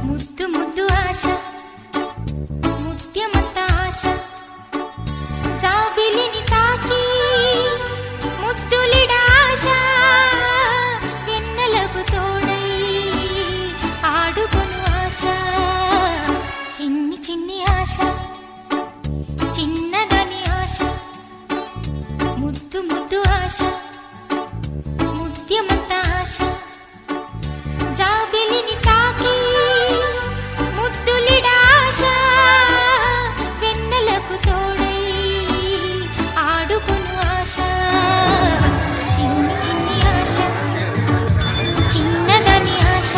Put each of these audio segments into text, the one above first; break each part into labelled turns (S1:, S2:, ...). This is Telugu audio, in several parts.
S1: ముద్దు ముద్దు ఆశ ముత్యమంత ఆశ జాబిలిని తాకి ముద్దులిడ ఆశ వెన్నెలకు తోడై ఆడుకొను ఆశ చిన్ని చిన్ని ఆశ చిన్నదని ఆశ ముద్దు ముద్దు ఆశ ముత్యమంత ఆశ జాబిలిని తాకి ముద్దులిడ ఆశ వెన్నెలకు తోడై ఆడుకొను ఆశ చిన్ని చిన్ని ఆశ చిన్నదని ఆశ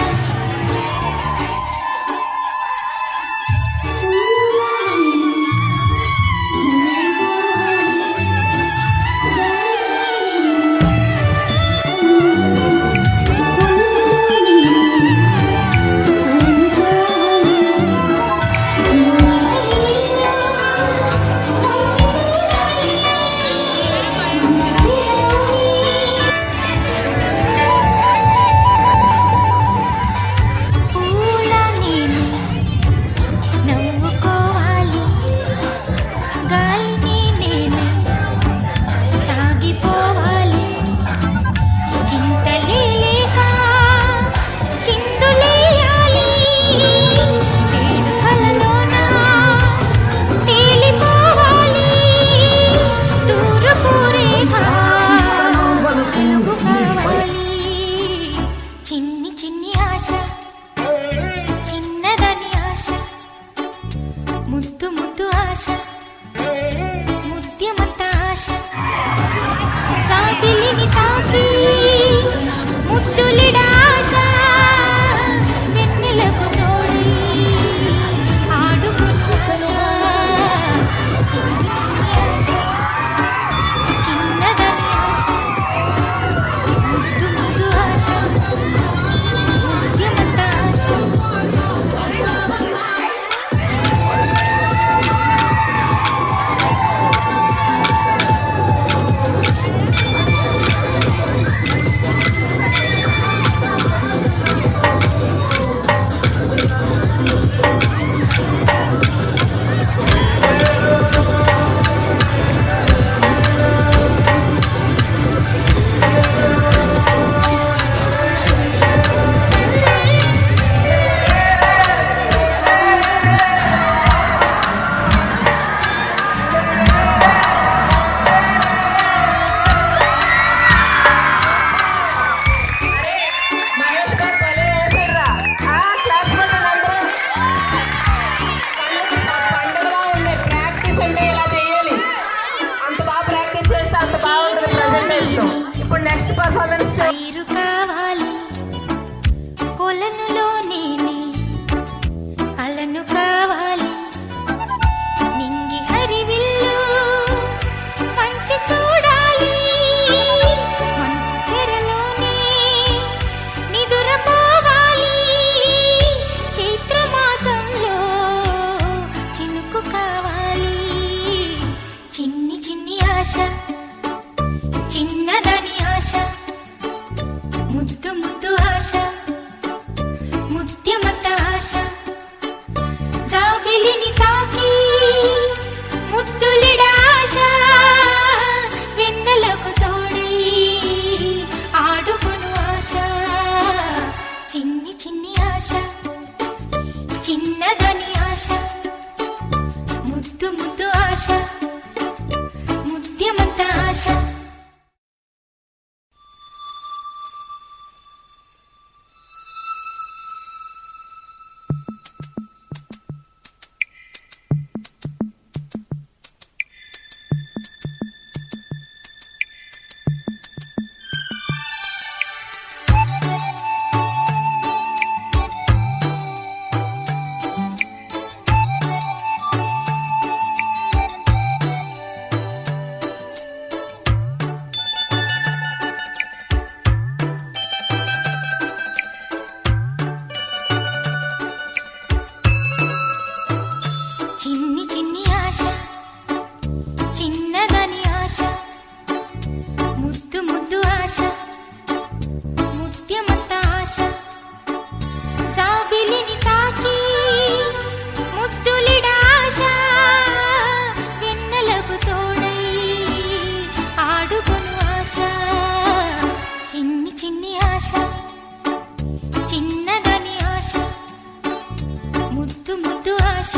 S1: చిన్ని చిన్ని ఆశ చిన్నదని ఆశ ముద్దు ముద్దు ఆశ ముత్యమంత ఆశ జాబిలిని తాకి ముద్దులిడ ఆశ వెన్నెలకు తోడై ఆడుకొను ఆశ చిన్ని చిన్ని ఆశ చిన్నదని ఆశ ముద్దు ముద్దు ఆశ ముత్యమంత ఆశ
S2: ఇప్పుడు నెక్స్ట్ పర్ఫార్మెన్స్
S1: పైరు కావాలి కొలనులో నేనే అలను కావాలి నింగి హరివిల్లు మంచి చూడాలి మంచు తెరలోనే నిదురపోవాలి చైత్రమాసంలో చినుకు కావాలి చిన్ని చిన్ని ఆశ చిన్నదని ఆశ ముద్దు ముద్దు ఆశ ముత్యమంత ఆశ జాబిలిని తాకి ముద్దులిడ ఆశ వెన్నెలకు తోడై ఆడుకొను ఆశ చిన్ని చిన్ని ఆశ చిన్నదని ఆశ ముద్దు ముద్దు ఆశ ముత్యమంత ఆశ ముద్దు ముద్దు ఆశ